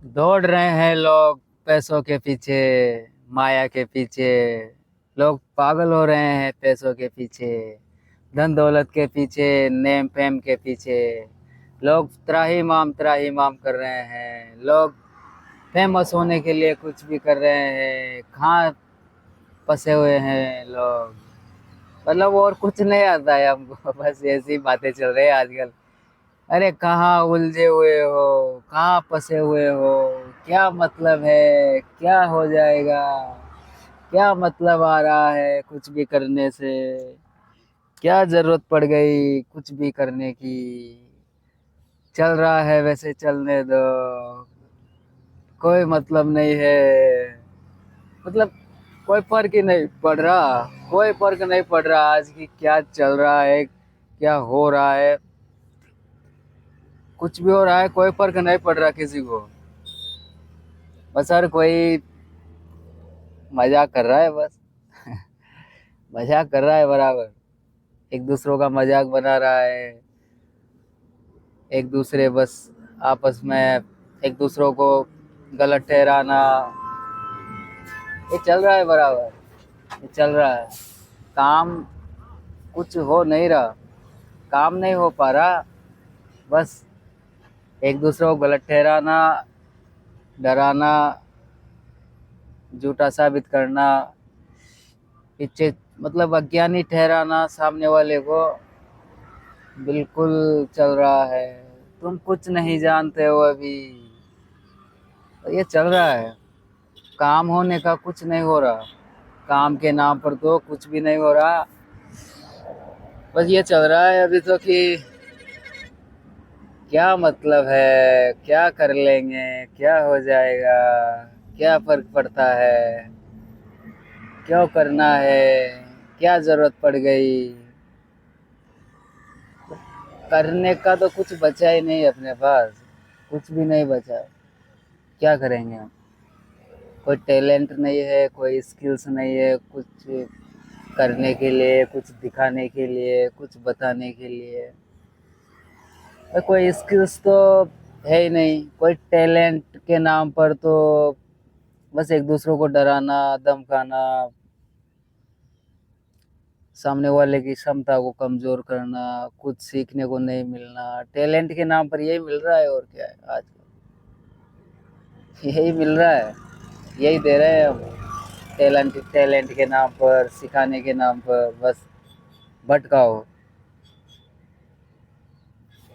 दौड़ रहे हैं लोग पैसों के पीछे, माया के पीछे। लोग पागल हो रहे हैं पैसों के पीछे, धन दौलत के पीछे, नेम फेम के पीछे। लोग त्राही माम कर रहे हैं। लोग फेमस होने के लिए कुछ भी कर रहे हैं। कहाँ फंसे हुए हैं लोग। मतलब और कुछ नहीं आता है हमको। बस ऐसी बातें चल रही है आजकल। अरे कहाँ उलझे हुए हो, कहाँ फंसे हुए हो, क्या मतलब है, क्या हो जाएगा, क्या मतलब आ रहा है कुछ भी करने से, क्या जरूरत पड़ गई कुछ भी करने की। चल रहा है वैसे चलने दो, कोई मतलब नहीं है। मतलब कोई फर्क ही नहीं पड़ रहा, कोई फर्क नहीं पड़ रहा आज की क्या चल रहा है, क्या हो रहा है। कुछ भी हो रहा है, कोई फर्क नहीं पड़ रहा किसी को। बस हर कोई मजाक कर रहा है बस। मजाक कर रहा है बराबर। एक दूसरों का मजाक बना रहा है। एक दूसरे बस आपस में एक दूसरों को गलत ठहराना, ये चल रहा है बराबर। ये चल रहा है। काम कुछ हो नहीं रहा, काम नहीं हो पा रहा। बस एक दूसरे को गलत ठहराना, डराना, झूठा साबित करना, पीछे मतलब अज्ञानी ठहराना सामने वाले को। बिल्कुल चल रहा है। तुम कुछ नहीं जानते हो अभी। तो ये चल रहा है। काम होने का कुछ नहीं हो रहा। काम के नाम पर तो कुछ भी नहीं हो रहा। बस ये चल रहा है अभी तो कि क्या मतलब है, क्या कर लेंगे, क्या हो जाएगा, क्या फर्क पड़ता है, क्यों करना है, क्या जरूरत पड़ गई। करने का तो कुछ बचा ही नहीं अपने पास, कुछ भी नहीं बचा। क्या करेंगे हम। कोई टैलेंट नहीं है, कोई स्किल्स नहीं है कुछ करने के लिए, कुछ दिखाने के लिए, कुछ बताने के लिए। और कोई स्किल्स तो है ही नहीं। कोई टैलेंट के नाम पर तो बस एक दूसरों को डराना, धमकाना, सामने वाले की क्षमता को कमजोर करना, कुछ सीखने को नहीं मिलना। टैलेंट के नाम पर यही मिल रहा है और क्या है आजकल। यही मिल रहा है, यही दे रहे हैं हम। टैलेंट टैलेंट के नाम पर, सिखाने के नाम पर बस भटकाओ।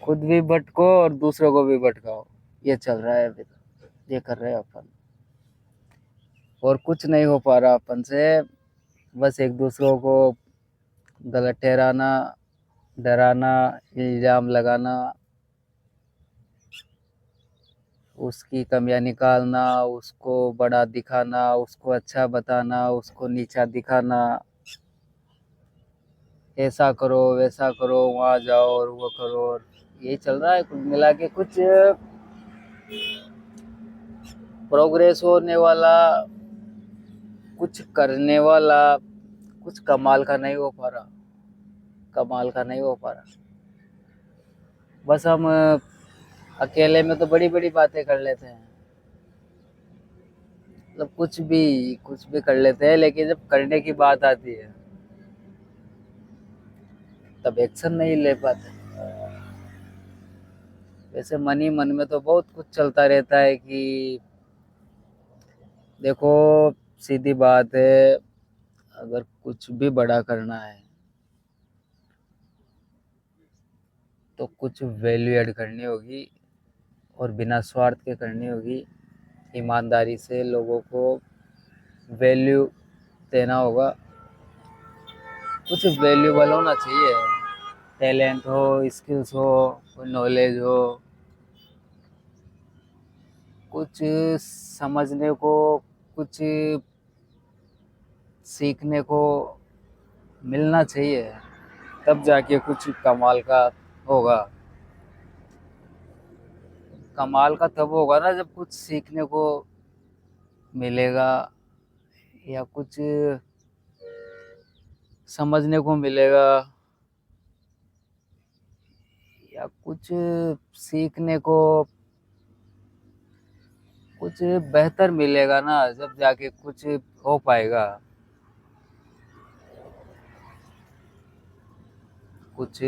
खुद भी भटको और दूसरों को भी भटकाओ। ये चल रहा है अभी तो, ये कर रहे हैं अपन। और कुछ नहीं हो पा रहा अपन से। बस एक दूसरों को गलत ठहराना, डराना, इल्जाम लगाना, उसकी कमियां निकालना, उसको बड़ा दिखाना, उसको अच्छा बताना, उसको नीचा दिखाना। ऐसा करो, वैसा करो, वहाँ जाओ और वो करो। और यही चल रहा है कुल मिला के। कुछ प्रोग्रेस होने वाला, कुछ करने वाला, कुछ कमाल का नहीं हो पा रहा। कमाल का नहीं हो पा रहा। बस हम अकेले में तो बड़ी बड़ी बातें कर लेते हैं। मतलब कुछ भी कर लेते हैं, लेकिन जब करने की बात आती है तब एक्शन नहीं ले पाते। वैसे मन ही मन में तो बहुत कुछ चलता रहता है कि देखो, सीधी बात है, अगर कुछ भी बड़ा करना है तो कुछ वैल्यू ऐड करनी होगी और बिना स्वार्थ के करनी होगी। ईमानदारी से लोगों को वैल्यू देना होगा। कुछ वैल्यूबल होना चाहिए। टैलेंट हो, स्किल्स हो, कोई नॉलेज हो, कुछ समझने को, कुछ सीखने को मिलना चाहिए। तब जाके कुछ कमाल का होगा। कमाल का तब होगा ना जब कुछ सीखने को मिलेगा, या कुछ समझने को मिलेगा, या कुछ सीखने को कुछ बेहतर मिलेगा ना, जब जाके कुछ हो पाएगा, कुछ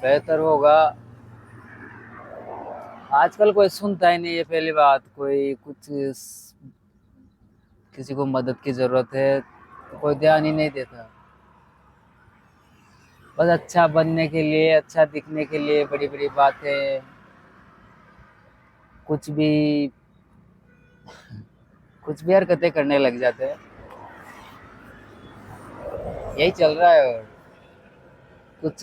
बेहतर होगा। आजकल कोई सुनता ही नहीं है, पहली बात। कोई कुछ किसी को मदद की जरूरत है तो कोई ध्यान ही नहीं देता। बस अच्छा बनने के लिए, अच्छा दिखने के लिए बड़ी बड़ी बातें, कुछ भी हरकतें करने लग जाते हैं। यही चल रहा है। और कुछ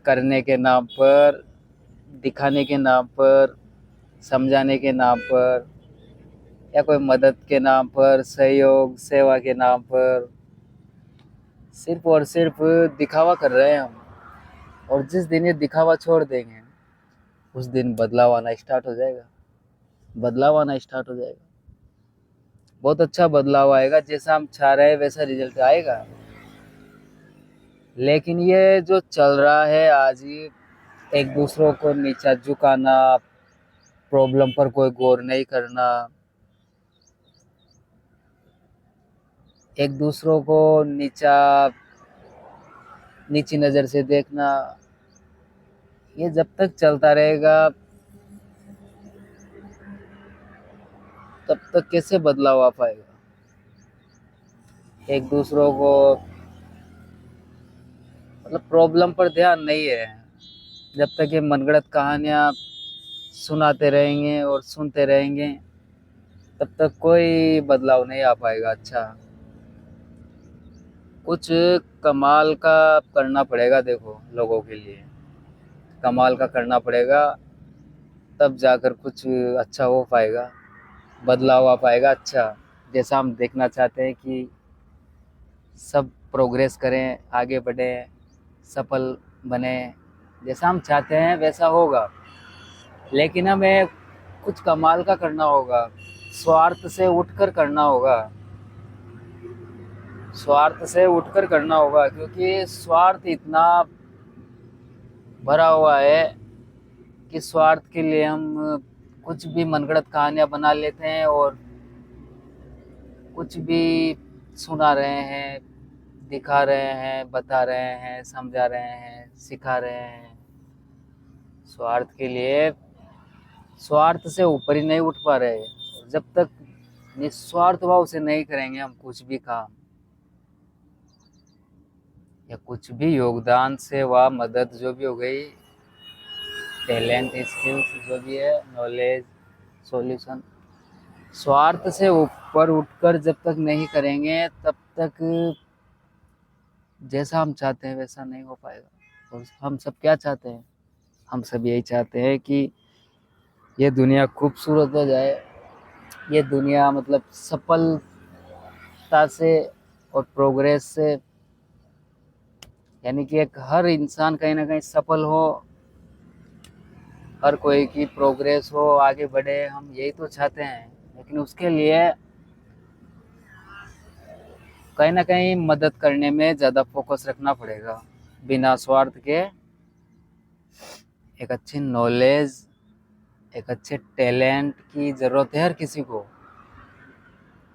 करने के नाम पर, दिखाने के नाम पर, समझाने के नाम पर, या कोई मदद के नाम पर, सहयोग सेवा के नाम पर सिर्फ और सिर्फ दिखावा कर रहे हैं हम। और जिस दिन ये दिखावा छोड़ देंगे, उस दिन बदलाव आना स्टार्ट हो जाएगा। बदलाव आना स्टार्ट हो जाएगा। बहुत अच्छा बदलाव आएगा। जैसा हम चाह रहे हैं वैसा रिजल्ट आएगा। लेकिन ये जो चल रहा है आज, ही एक दूसरों को नीचा झुकाना, प्रॉब्लम पर कोई गौर नहीं करना, एक दूसरों को नीची नज़र से देखना, ये जब तक चलता रहेगा तब तक कैसे बदलाव आ पाएगा। एक दूसरों को मतलब प्रॉब्लम पर ध्यान नहीं है। जब तक ये मनगढ़ंत कहानियाँ सुनाते रहेंगे और सुनते रहेंगे, तब तक कोई बदलाव नहीं आ पाएगा। अच्छा, कुछ कमाल का करना पड़ेगा। देखो, लोगों के लिए कमाल का करना पड़ेगा, तब जाकर कुछ अच्छा हो पाएगा, बदलाव आ पाएगा। अच्छा, जैसा हम देखना चाहते हैं कि सब प्रोग्रेस करें, आगे बढ़ें, सफल बने, जैसा हम चाहते हैं वैसा होगा। लेकिन हमें कुछ कमाल का करना होगा, स्वार्थ से उठकर करना होगा। स्वार्थ से उठकर करना होगा, क्योंकि स्वार्थ इतना भरा हुआ है कि स्वार्थ के लिए हम कुछ भी मनगढ़ंत कहानियां बना लेते हैं और कुछ भी सुना रहे हैं, दिखा रहे हैं, बता रहे हैं, समझा रहे हैं, सिखा रहे हैं। स्वार्थ के लिए, स्वार्थ से ऊपर ही नहीं उठ पा रहे। और जब तक निस्वार्थ भाव से नहीं करेंगे हम कुछ भी काम, या कुछ भी योगदान, सेवा, मदद जो भी हो गई, टैलेंट, स्किल्स जो भी है, नॉलेज, सॉल्यूशन, स्वार्थ से ऊपर उठकर जब तक नहीं करेंगे तब तक जैसा हम चाहते हैं वैसा नहीं हो पाएगा। और हम सब क्या चाहते हैं? हम सब यही चाहते हैं कि ये दुनिया खूबसूरत हो जाए, ये दुनिया मतलब सफलता से और प्रोग्रेस से, यानी कि एक हर इंसान कहीं ना कहीं सफल हो, हर कोई की प्रोग्रेस हो, आगे बढ़े, हम यही तो चाहते हैं। लेकिन उसके लिए कहीं ना कहीं मदद करने में ज़्यादा फोकस रखना पड़ेगा। बिना स्वार्थ के एक अच्छी नॉलेज, एक अच्छे टैलेंट की ज़रूरत है हर किसी को।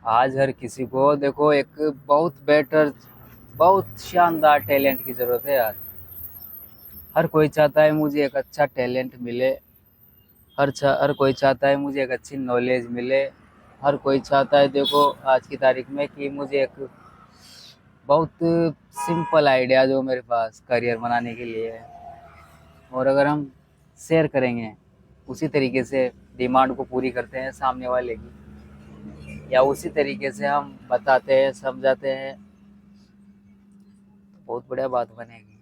आज हर किसी को देखो एक बहुत बेटर, बहुत शानदार टैलेंट की ज़रूरत है आज। हर कोई चाहता है मुझे एक अच्छा टैलेंट मिले, हर कोई चाहता है मुझे एक अच्छी नॉलेज मिले, हर कोई चाहता है देखो आज की तारीख में कि मुझे एक बहुत सिंपल आइडिया जो मेरे पास करियर बनाने के लिए है, और अगर हम शेयर करेंगे, उसी तरीके से डिमांड को पूरी करते हैं सामने वाले की, या उसी तरीके से हम बताते हैं, समझाते हैं, तो बहुत बढ़िया बात बनेगी।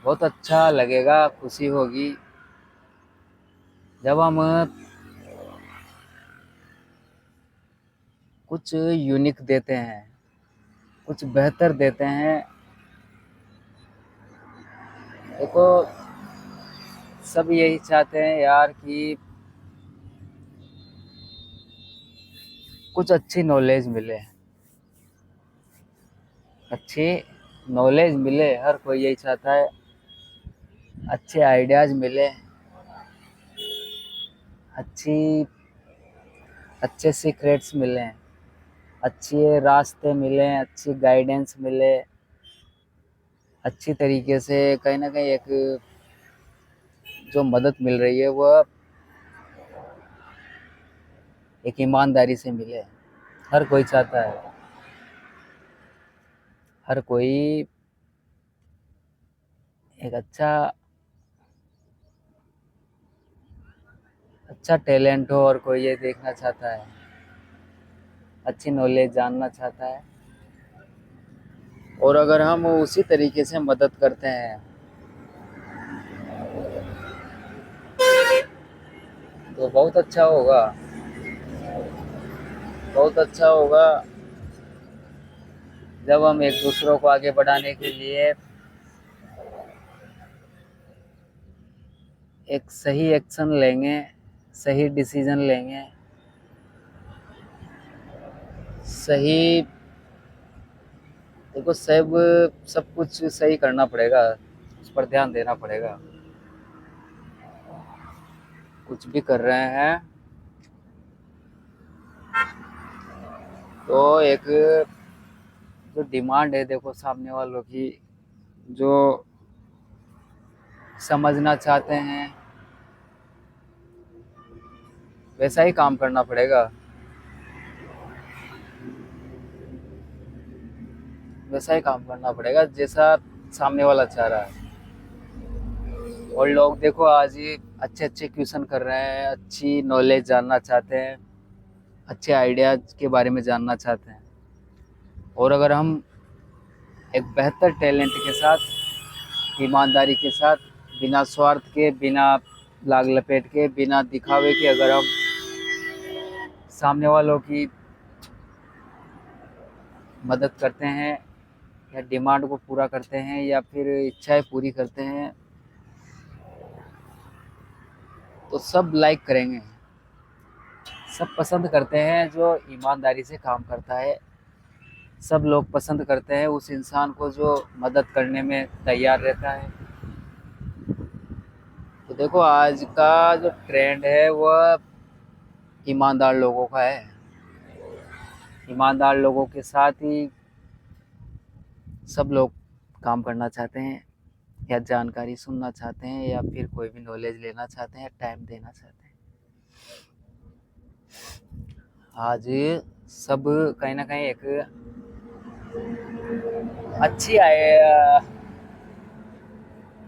बहुत अच्छा लगेगा, खुशी होगी जब हम कुछ यूनिक देते हैं, कुछ बेहतर देते हैं। देखो, सब यही चाहते हैं यार कि कुछ अच्छी नॉलेज मिले, अच्छी नॉलेज मिले, हर कोई यही चाहता है। अच्छे आइडियाज़ मिले, अच्छी अच्छे सीक्रेट्स मिलें, अच्छे रास्ते मिलें, अच्छी गाइडेंस मिले, अच्छी तरीके से कहीं न कहीं एक जो मदद मिल रही है वह एक ईमानदारी से मिले। हर कोई चाहता है, हर कोई एक अच्छा टैलेंट हो और कोई ये देखना चाहता है, अच्छी नॉलेज जानना चाहता है। और अगर हम उसी तरीके से मदद करते हैं तो बहुत अच्छा होगा, बहुत अच्छा होगा। जब हम एक दूसरों को आगे बढ़ाने के लिए एक सही एक्शन लेंगे, सही डिसीजन लेंगे, सही देखो सब कुछ सही करना पड़ेगा, उस पर ध्यान देना पड़ेगा। कुछ भी कर रहे हैं तो एक जो डिमांड है देखो सामने वालों की, जो समझना चाहते हैं वैसा ही काम करना पड़ेगा, वैसा ही काम करना पड़ेगा जैसा सामने वाला चाह रहा है। और लोग देखो आज ही अच्छे अच्छे क्वेश्चन कर रहे हैं, अच्छी नॉलेज जानना चाहते हैं, अच्छे आइडियाज के बारे में जानना चाहते हैं। और अगर हम एक बेहतर टैलेंट के साथ, ईमानदारी के साथ, बिना स्वार्थ के, बिना लाग लपेट के, बिना दिखावे के अगर हम सामने वालों की मदद करते हैं या डिमांड को पूरा करते हैं या फिर इच्छाएं पूरी करते हैं तो सब लाइक करेंगे, सब पसंद करते हैं जो ईमानदारी से काम करता है। सब लोग पसंद करते हैं उस इंसान को जो मदद करने में तैयार रहता है। तो देखो आज का जो ट्रेंड है वह ईमानदार लोगों का है। ईमानदार लोगों के साथ ही सब लोग काम करना चाहते हैं या जानकारी सुनना चाहते हैं या फिर कोई भी नॉलेज लेना चाहते हैं, टाइम देना चाहते हैं। आज सब कहीं ना कहीं एक अच्छी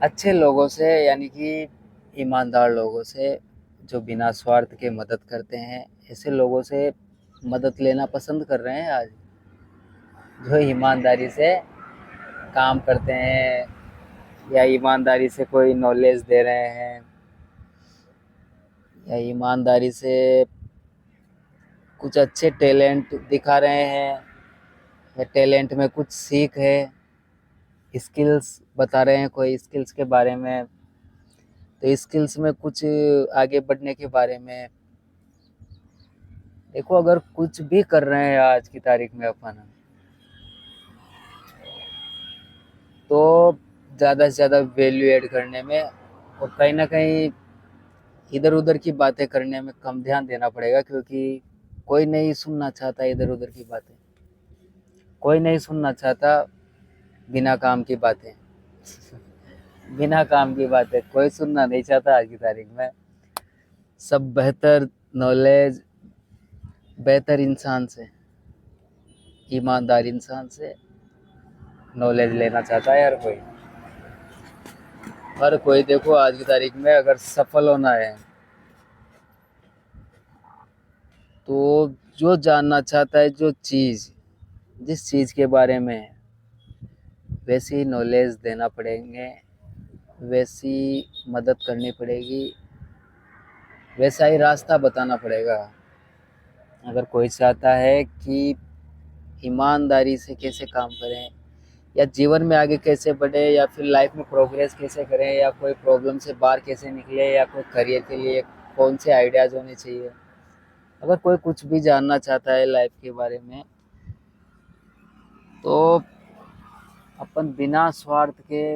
अच्छे लोगों से यानी कि ईमानदार लोगों से जो बिना स्वार्थ के मदद करते हैं, ऐसे लोगों से मदद लेना पसंद कर रहे हैं आज, जो ईमानदारी से काम करते हैं या ईमानदारी से कोई नॉलेज दे रहे हैं या ईमानदारी से कुछ अच्छे टैलेंट दिखा रहे हैं या टैलेंट में कुछ सीख है, स्किल्स बता रहे हैं कोई स्किल्स के बारे में, तो स्किल्स में कुछ आगे बढ़ने के बारे में। देखो अगर कुछ भी कर रहे हैं आज की तारीख में अपन, तो ज़्यादा से ज़्यादा वैल्यू ऐड करने में और कहीं ना कहीं इधर उधर की बातें करने में कम ध्यान देना पड़ेगा, क्योंकि कोई नहीं सुनना चाहता इधर उधर की बातें, कोई नहीं सुनना चाहता बिना काम की बातें। बिना काम की बातें कोई सुनना नहीं चाहता आज की तारीख में। सब बेहतर नॉलेज, बेहतर इंसान से, ईमानदार इंसान से नॉलेज लेना चाहता है हर कोई देखो आज की तारीख में अगर सफल होना है तो जो जानना चाहता है, जो चीज़ जिस चीज़ के बारे में, वैसी नॉलेज देना पड़ेंगे, वैसी मदद करनी पड़ेगी, वैसा ही रास्ता बताना पड़ेगा। अगर कोई चाहता है कि ईमानदारी से कैसे काम करें या जीवन में आगे कैसे बढ़े या फिर लाइफ में प्रोग्रेस कैसे करें या कोई प्रॉब्लम से बाहर कैसे निकले या कोई करियर के लिए कौन से आइडियाज़ होने चाहिए, अगर कोई कुछ भी जानना चाहता है लाइफ के बारे में तो अपन बिना स्वार्थ के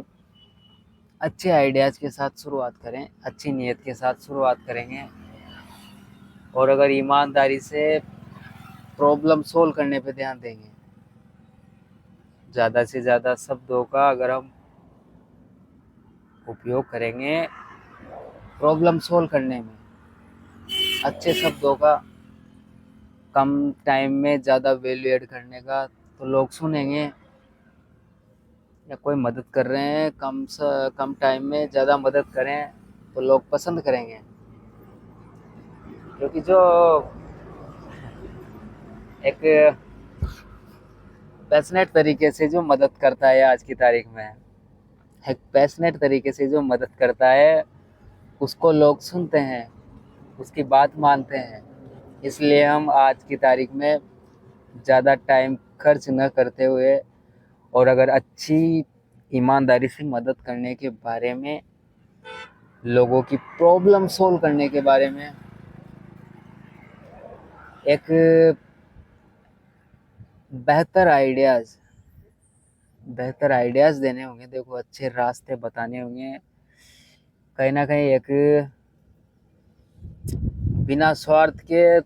अच्छे आइडियाज़ के साथ शुरुआत करें, अच्छी नीयत के साथ शुरुआत करेंगे और अगर ईमानदारी से प्रॉब्लम सोल्व करने पे ध्यान देंगे, ज़्यादा से ज़्यादा शब्दों का अगर हम उपयोग करेंगे प्रॉब्लम सोल्व करने में, अच्छे शब्दों का, कम टाइम में ज़्यादा वैल्यू ऐड करने का, तो लोग सुनेंगे। या कोई मदद कर रहे हैं कम टाइम में ज़्यादा मदद करें तो लोग पसंद करेंगे, क्योंकि जो एक पैशनेट तरीके से जो मदद करता है आज की तारीख में, एक पैशनेट तरीके से जो मदद करता है उसको लोग सुनते हैं, उसकी बात मानते हैं। इसलिए हम आज की तारीख में ज़्यादा टाइम खर्च न करते हुए और अगर अच्छी ईमानदारी से मदद करने के बारे में, लोगों की प्रॉब्लम सोल्व करने के बारे में, एक बेहतर आइडियाज़ देने होंगे, देखो अच्छे रास्ते बताने होंगे, कहीं ना कहीं एक बिना स्वार्थ के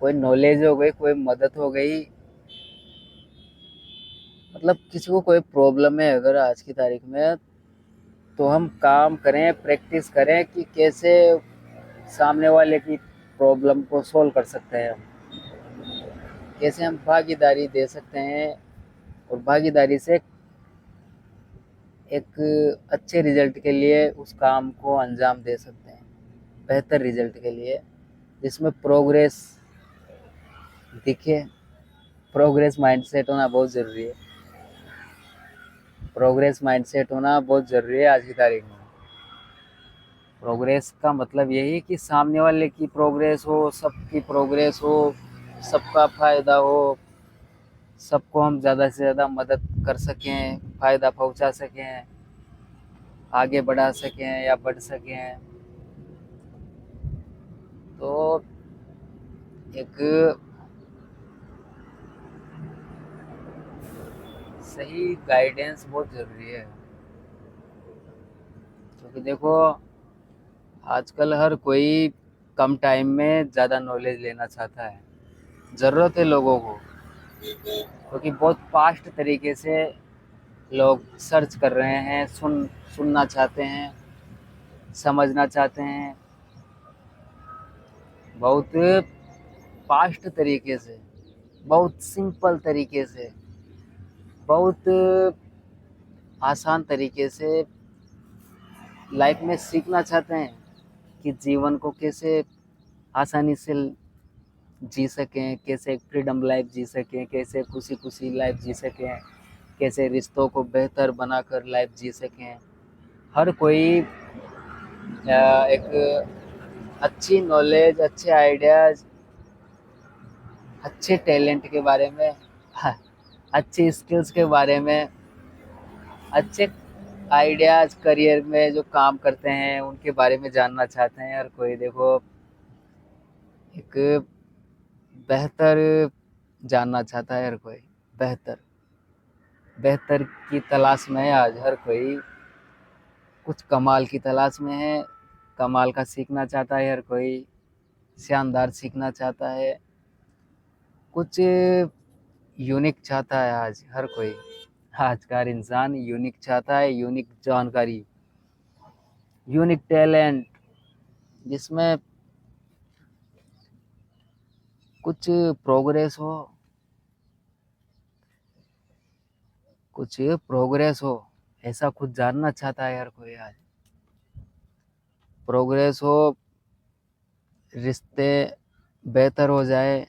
कोई नॉलेज हो गई, कोई मदद हो गई, मतलब किसी को कोई प्रॉब्लम है अगर आज की तारीख में, तो हम काम करें, प्रैक्टिस करें कि कैसे सामने वाले की प्रॉब्लम को सोल्व कर सकते हैं, कैसे हम भागीदारी दे सकते हैं और भागीदारी से एक अच्छे रिजल्ट के लिए उस काम को अंजाम दे सकते हैं, बेहतर रिजल्ट के लिए जिसमें प्रोग्रेस दिखे। प्रोग्रेस माइंडसेट होना बहुत ज़रूरी है, प्रोग्रेस माइंडसेट होना बहुत ज़रूरी है आज की तारीख में। प्रोग्रेस का मतलब यही है कि सामने वाले की प्रोग्रेस हो, सबकी प्रोग्रेस हो, सबका फ़ायदा हो, सबको हम ज़्यादा से ज़्यादा मदद कर सकें, फ़ायदा पहुंचा सकें, आगे बढ़ा सकें या बढ़ सकें। तो एक सही गाइडेंस बहुत ज़रूरी है, क्योंकि देखो आजकल हर कोई कम टाइम में ज़्यादा नॉलेज लेना चाहता है, ज़रूरत है लोगों को, क्योंकि बहुत फास्ट तरीके से लोग सर्च कर रहे हैं, सुनना चाहते हैं, समझना चाहते हैं, बहुत फास्ट तरीके से, बहुत सिंपल तरीके से, बहुत आसान तरीके से लाइफ में सीखना चाहते हैं कि जीवन को कैसे आसानी से जी सकें, कैसे एक फ्रीडम लाइफ जी सकें, कैसे खुशी खुशी लाइफ जी सकें, कैसे रिश्तों को बेहतर बनाकर लाइफ जी सकें। हर कोई एक अच्छी नॉलेज, अच्छे आइडियाज़, अच्छे टैलेंट के बारे में, अच्छी स्किल्स के बारे में, अच्छे आइडियाज़ करियर में जो काम करते हैं उनके बारे में जानना चाहते हैं हर कोई। देखो एक बेहतर जानना चाहता है हर कोई, बेहतर बेहतर की तलाश में है आज हर कोई, कुछ कमाल की तलाश में है, कमाल का सीखना चाहता है हर कोई, शानदार सीखना चाहता है, कुछ यूनिक चाहता है आज हर कोई। आज का हर इंसान यूनिक चाहता है, यूनिक जानकारी, यूनिक टैलेंट, जिसमें कुछ प्रोग्रेस हो, कुछ प्रोग्रेस हो, ऐसा कुछ जानना चाहता है हर कोई आज। प्रोग्रेस हो, रिश्ते बेहतर हो जाए,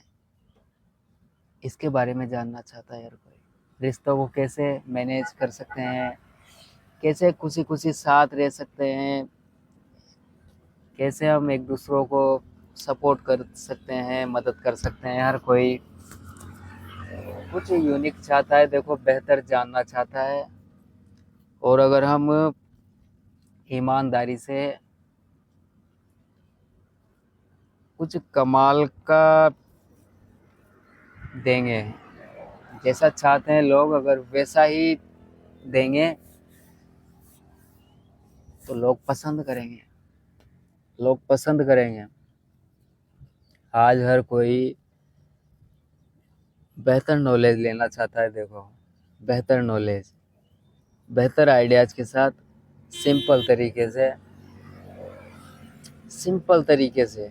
इसके बारे में जानना चाहता है हर कोई। रिश्तों को कैसे मैनेज कर सकते हैं, कैसे खुशी खुशी साथ रह सकते हैं, कैसे हम एक दूसरों को सपोर्ट कर सकते हैं, मदद कर सकते हैं। हर कोई कुछ यूनिक चाहता है, देखो बेहतर जानना चाहता है। और अगर हम ईमानदारी से कुछ कमाल का देंगे, जैसा चाहते हैं लोग अगर वैसा ही देंगे, तो लोग पसंद करेंगे, लोग पसंद करेंगे। आज हर कोई बेहतर नॉलेज लेना चाहता है। देखो, बेहतर नॉलेज, बेहतर आइडियाज़ के साथ, सिंपल तरीके से, सिंपल तरीके से।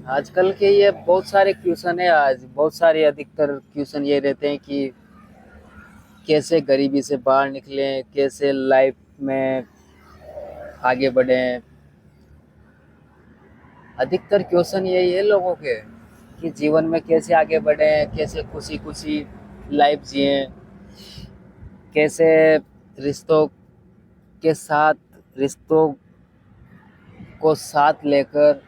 आजकल के ये बहुत सारे क्वेश्चन है, आज बहुत सारे अधिकतर क्वेश्चन ये रहते हैं कि कैसे गरीबी से बाहर निकलें, कैसे लाइफ में आगे बढ़ें। अधिकतर क्वेश्चन यही है लोगों के कि जीवन में कैसे आगे बढ़ें, कैसे खुशी खुशी लाइफ जिएं, कैसे रिश्तों के साथ, रिश्तों को साथ लेकर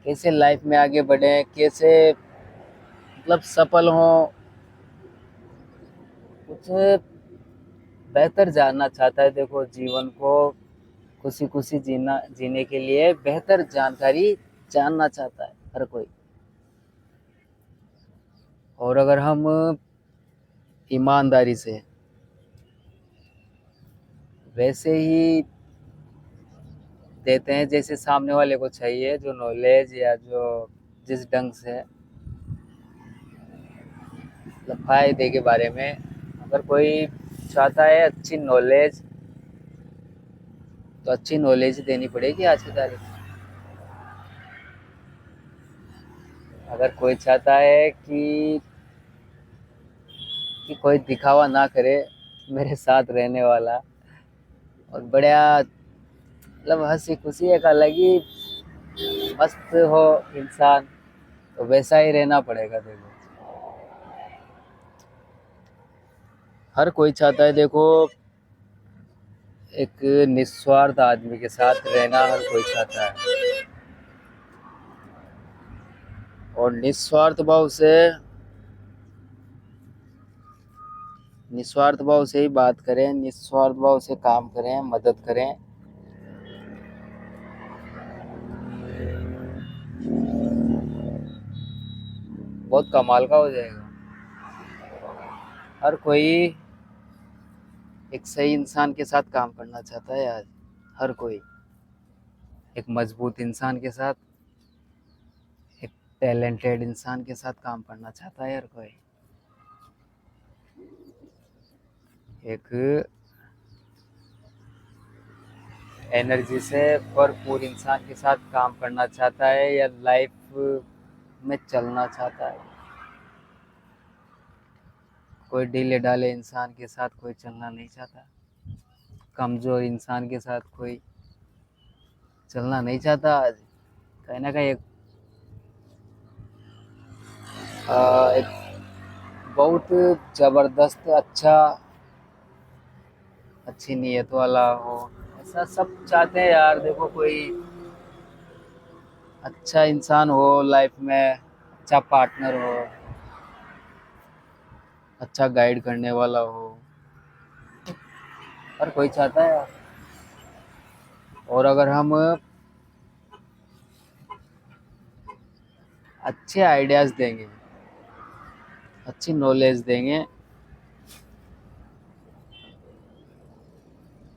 कैसे लाइफ में आगे बढ़ें, कैसे मतलब सफल हों। कुछ बेहतर जानना चाहता है। देखो, जीवन को खुशी खुशी जीने के लिए बेहतर जानकारी जानना चाहता है हर कोई। और अगर हम ईमानदारी से वैसे ही देते हैं जैसे सामने वाले को चाहिए, जो नॉलेज या जो जिस ढंग से मतलब फायदे के बारे में, अगर कोई चाहता है अच्छी नॉलेज, तो अच्छी नॉलेज देनी पड़ेगी आज की तारीख में। अगर कोई चाहता है कि कोई दिखावा ना करे, मेरे साथ रहने वाला और बढ़िया मतलब हंसी खुशी एक अलग ही मस्त हो इंसान, तो वैसा ही रहना पड़ेगा। देखो, हर कोई चाहता है, देखो, एक निस्वार्थ आदमी के साथ रहना हर कोई चाहता है। और निस्वार्थ भाव से ही बात करें, निस्वार्थ भाव से काम करें, मदद करें। बहुत कमाल का हो जाएगा। हर कोई एक सही इंसान के साथ काम करना चाहता है आज। हर कोई एक मजबूत इंसान के साथ, एक टैलेंटेड इंसान के साथ काम करना चाहता है हर कोई। एक एनर्जी से भरपूर इंसान के साथ काम करना चाहता है या लाइफ में चलना चाहता है। कोई ढीले ढाले इंसान के साथ कोई चलना नहीं चाहता, कमज़ोर इंसान के साथ कोई चलना नहीं चाहता। आज कहीं ना कहीं एक बहुत ज़बरदस्त अच्छी नीयत वाला हो, ऐसा सब चाहते हैं यार। देखो, कोई अच्छा इंसान हो लाइफ में, अच्छा पार्टनर हो, अच्छा गाइड करने वाला हो, हर कोई चाहता है यार। और अगर हम अच्छे आइडियाज़ देंगे, अच्छी नॉलेज देंगे,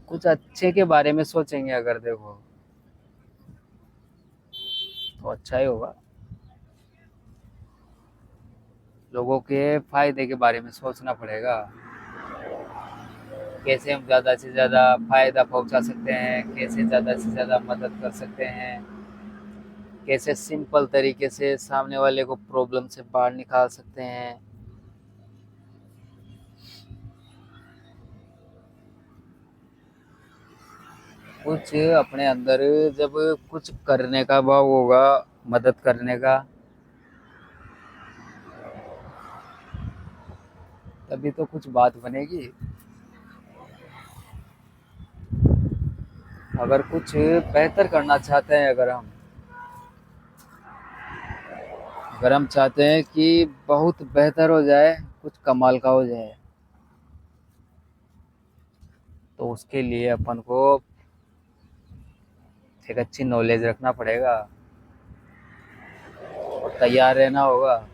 कुछ अच्छे के बारे में सोचेंगे अगर, देखो, तो अच्छा ही होगा। लोगों के फायदे के बारे में सोचना पड़ेगा, कैसे हम ज़्यादा से ज़्यादा फायदा पहुंचा सकते हैं, कैसे ज़्यादा से ज़्यादा मदद कर सकते हैं, कैसे सिंपल तरीके से सामने वाले को प्रॉब्लम से बाहर निकाल सकते हैं। कुछ अपने अंदर जब कुछ करने का भाव होगा, मदद करने का, तभी तो कुछ बात बनेगी। अगर कुछ बेहतर करना चाहते हैं, अगर हम चाहते हैं कि बहुत बेहतर हो जाए, कुछ कमाल का हो जाए, तो उसके लिए अपन को एक अच्छी नॉलेज रखना पड़ेगा और तैयार रहना होगा,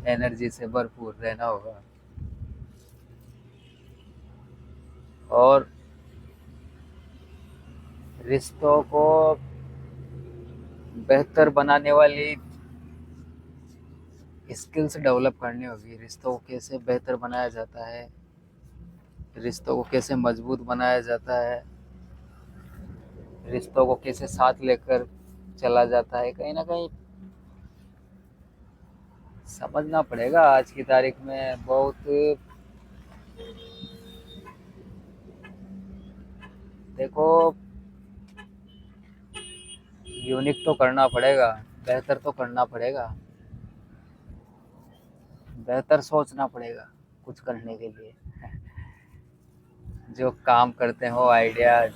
एनर्जी से भरपूर रहना होगा। और रिश्तों को बेहतर बनाने वाली स्किल्स डेवलप करनी होगी। रिश्तों को कैसे बेहतर बनाया जाता है, रिश्तों को कैसे मजबूत बनाया जाता है, रिश्तों को कैसे साथ लेकर चला जाता है, कहीं ना कहीं समझना पड़ेगा। आज की तारीख में बहुत, देखो, यूनिक तो करना पड़ेगा, बेहतर तो करना पड़ेगा, बेहतर सोचना पड़ेगा कुछ करने के लिए। जो काम करते हो आइडियाज,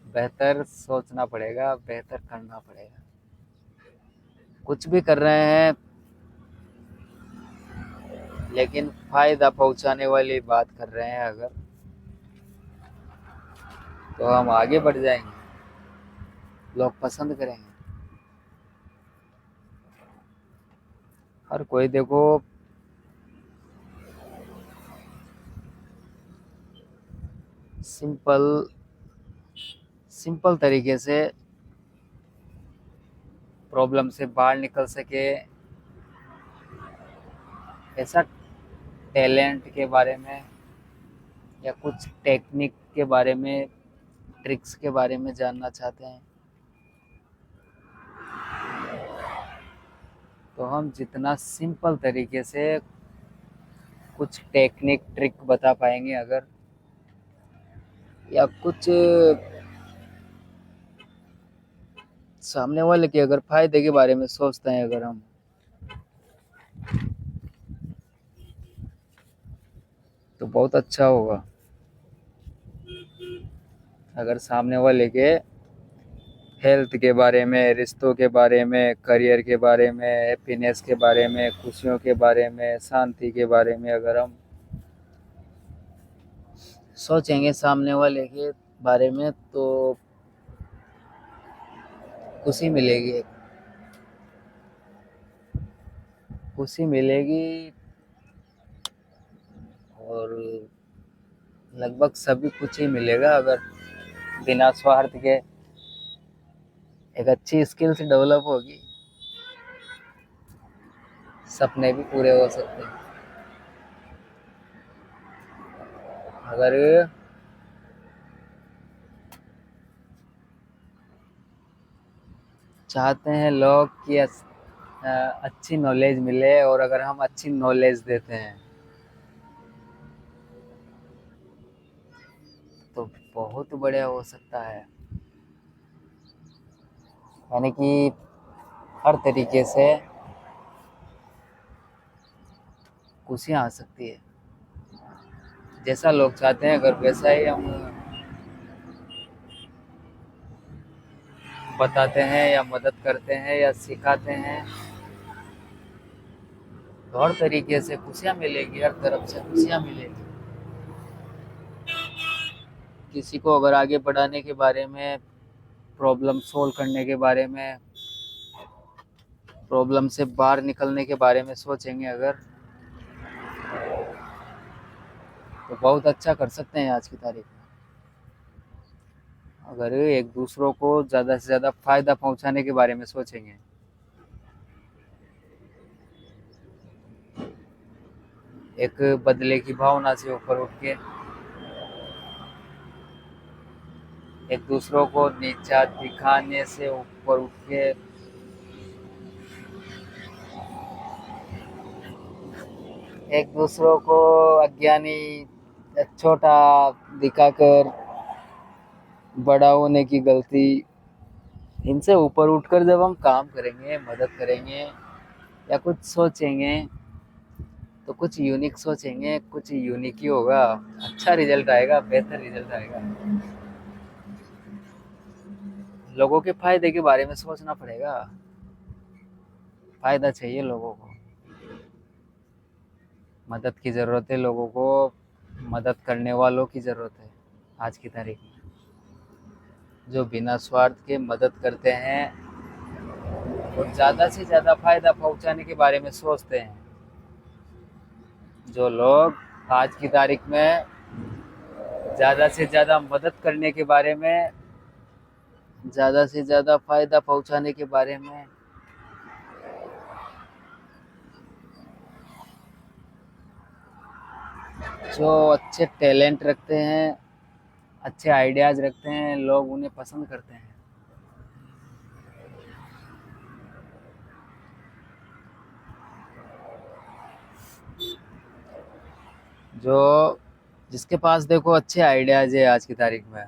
बेहतर सोचना पड़ेगा, बेहतर करना पड़ेगा। कुछ भी कर रहे हैं लेकिन फायदा पहुंचाने वाली बात कर रहे हैं अगर, तो हम आगे बढ़ जाएंगे, लोग पसंद करेंगे। हर कोई देखो सिंपल सिंपल तरीके से प्रॉब्लम से बाहर निकल सके, ऐसा टैलेंट के बारे में या कुछ टेक्निक के बारे में, ट्रिक्स के बारे में जानना चाहते हैं, तो हम जितना सिंपल तरीके से कुछ टेक्निक ट्रिक बता पाएंगे अगर, या कुछ सामने वाले के अगर फायदे के बारे में सोचते हैं अगर हम, तो बहुत अच्छा होगा। अगर सामने वाले के हेल्थ के बारे में, रिश्तों के बारे में, करियर के बारे में, हैप्पीनेस के बारे में, खुशियों के बारे में, शांति के बारे में अगर हम सोचेंगे सामने वाले के बारे में, तो खुशी मिलेगी, खुशी मिलेगी। और लगभग सभी कुछ ही मिलेगा अगर बिना स्वार्थ के एक अच्छी स्किल्स डेवलप होगी, सपने भी पूरे हो सकते हैं। अगर चाहते हैं लोग कि अच्छी नॉलेज मिले, और अगर हम अच्छी नॉलेज देते हैं तो बहुत बढ़िया हो सकता है। यानी कि हर तरीके से खुशियाँ आ सकती है। जैसा लोग चाहते हैं अगर वैसा ही हम बताते हैं या मदद करते हैं या सिखाते हैं, तो हर तरीके से खुशियाँ मिलेगी, हर तरफ से खुशियाँ मिलेगी। किसी को अगर आगे बढ़ाने के बारे में, प्रॉब्लम सोल्व करने के बारे में, प्रॉब्लम से बाहर निकलने के बारे में सोचेंगे अगर, तो बहुत अच्छा कर सकते हैं आज की तारीख में। अगर एक दूसरों को ज़्यादा से ज़्यादा फायदा पहुंचाने के बारे में सोचेंगे, एक बदले की भावना से ऊपर उठ के, एक दूसरों को नीचा दिखाने से ऊपर उठ के, एक दूसरों को अज्ञानी छोटा दिखाकर बड़ा होने की गलती, इनसे ऊपर उठकर जब हम काम करेंगे, मदद करेंगे या कुछ सोचेंगे, तो कुछ यूनिक सोचेंगे, कुछ यूनिक ही होगा, अच्छा रिजल्ट आएगा, बेहतर रिजल्ट आएगा। लोगों के फायदे के बारे में सोचना पड़ेगा, फायदा चाहिए लोगों को, मदद की ज़रूरत है लोगों को, मदद करने वालों की ज़रूरत है आज की तारीख में, जो बिना स्वार्थ के मदद करते हैं और ज़्यादा से ज़्यादा फायदा पहुंचाने के बारे में सोचते हैं। जो लोग आज की तारीख में ज़्यादा से ज़्यादा मदद करने के बारे में ज़्यादा से ज़्यादा फ़ायदा पहुँचाने के बारे में, जो अच्छे टैलेंट रखते हैं, अच्छे आइडियाज़ रखते हैं, लोग उन्हें पसंद करते हैं। जो जिसके पास देखो अच्छे आइडियाज़ है आज की तारीख में,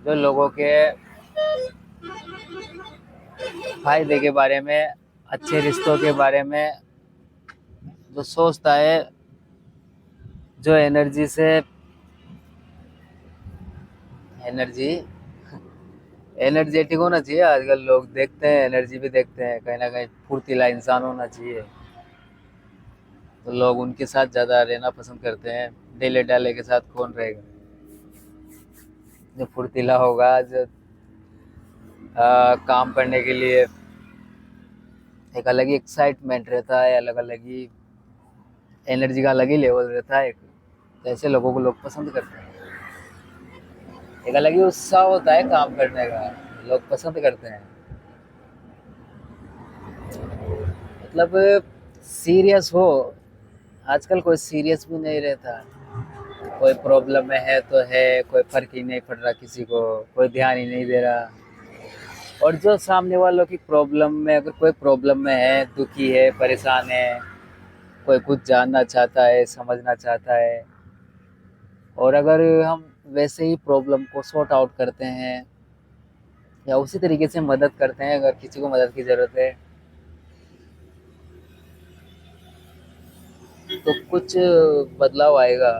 जो लोगों के फ़ायदे के बारे में, अच्छे रिश्तों के बारे में जो सोचता है, जो एनर्जी एनर्जेटिक होना चाहिए। आजकल लोग देखते हैं, एनर्जी भी देखते हैं, कहीं ना कहीं फुर्तीला इंसान होना चाहिए। तो लोग उनके साथ ज़्यादा रहना पसंद करते हैं। डेले डाले के साथ कौन रहेगा? जो फुर्तीला होगा, जो काम करने के लिए एक अलग ही एक्साइटमेंट रहता है, अलग अलग ही एनर्जी का अलग ही लेवल रहता है। तो ऐसे लोगों को लोग पसंद करते हैं। एक अलग ही उत्साह होता है काम करने का, लोग पसंद करते हैं। मतलब सीरियस हो, आजकल कोई सीरियस भी नहीं रहता। कोई प्रॉब्लम में है तो है, कोई फर्क ही नहीं पड़ रहा किसी को, कोई ध्यान ही नहीं दे रहा। और जो सामने वालों की प्रॉब्लम में, अगर कोई प्रॉब्लम में है, दुखी है, परेशान है, कोई कुछ जानना चाहता है, समझना चाहता है, और अगर हम वैसे ही प्रॉब्लम को सॉर्ट आउट करते हैं या उसी तरीके से मदद करते हैं, अगर किसी को मदद की ज़रूरत है, तो कुछ बदलाव आएगा,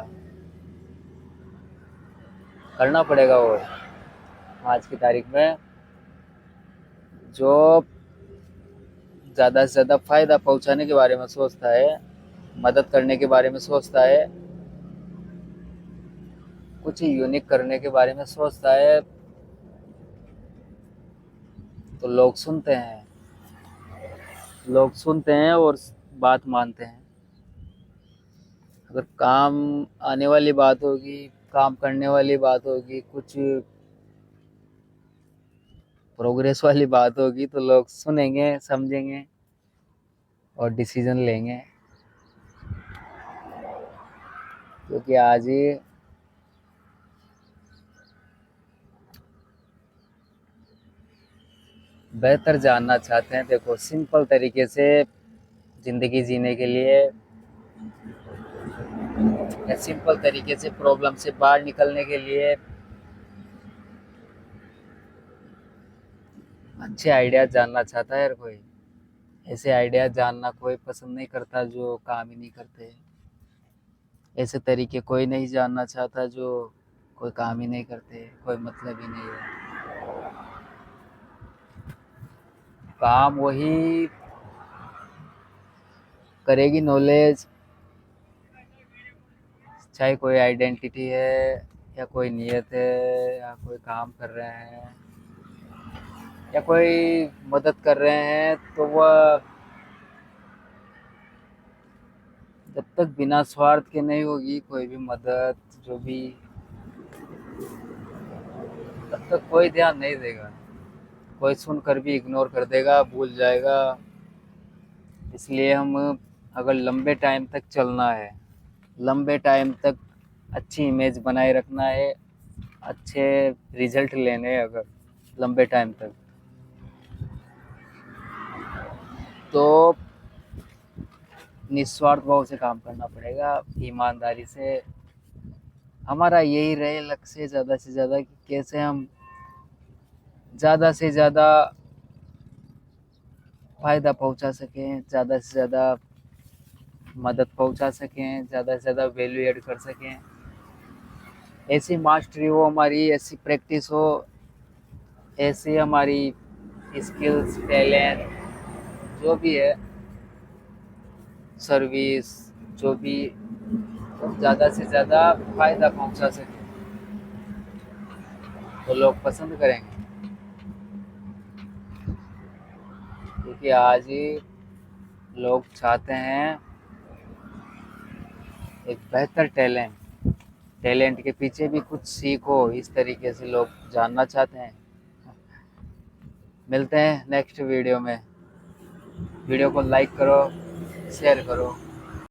करना पड़ेगा। और आज की तारीख में जो ज़्यादा से ज़्यादा फ़ायदा पहुंचाने के बारे में सोचता है, मदद करने के बारे में सोचता है, कुछ यूनिक करने के बारे में सोचता है, तो लोग सुनते हैं और बात मानते हैं। अगर काम आने वाली बात होगी, काम करने वाली बात होगी, कुछ प्रोग्रेस वाली बात होगी, तो लोग सुनेंगे, समझेंगे और डिसीजन लेंगे। क्योंकि आज ही बेहतर जानना चाहते हैं। देखो, सिंपल तरीके से ज़िंदगी जीने के लिए या सिंपल तरीके से प्रॉब्लम से बाहर निकलने के लिए अच्छे आइडिया जानना चाहता है हर कोई। ऐसे आइडिया जानना कोई पसंद नहीं करता जो काम ही नहीं करते। ऐसे तरीके कोई नहीं जानना चाहता जो कोई काम ही नहीं करते, कोई मतलब ही नहीं है। काम वही करेगी नॉलेज, चाहे कोई आइडेंटिटी है या कोई नियत है या कोई काम कर रहे हैं या कोई मदद कर रहे हैं, तो वह जब तक बिना स्वार्थ के नहीं होगी कोई भी मदद, जो भी, तब तक कोई ध्यान नहीं देगा। कोई सुनकर भी इग्नोर कर देगा, भूल जाएगा। इसलिए हम, अगर लंबे टाइम तक चलना है, लंबे टाइम तक अच्छी इमेज बनाए रखना है, अच्छे रिजल्ट लेने हैं अगर लंबे टाइम तक, तो निस्वार्थ भाव से काम करना पड़ेगा, ईमानदारी से। हमारा यही रहे लक्ष्य ज़्यादा से ज़्यादा कि कैसे हम ज़्यादा से ज़्यादा फ़ायदा पहुंचा सकें, ज़्यादा से ज़्यादा मदद पहुंचा सकें, ज़्यादा से ज़्यादा वैल्यू ऐड कर सकें। ऐसी मास्टरी हो हमारी, ऐसी प्रैक्टिस हो, ऐसी हमारी स्किल्स, टैलेंट, जो भी है, सर्विस, जो भी, तो ज़्यादा से ज़्यादा फ़ायदा पहुंचा सकें, तो लोग पसंद करेंगे। क्योंकि आज ही लोग चाहते हैं एक बेहतर टैलेंट, टैलेंट के पीछे भी कुछ सीखो, इस तरीके से लोग जानना चाहते हैं। मिलते हैं नेक्स्ट वीडियो में। वीडियो को लाइक करो, शेयर करो।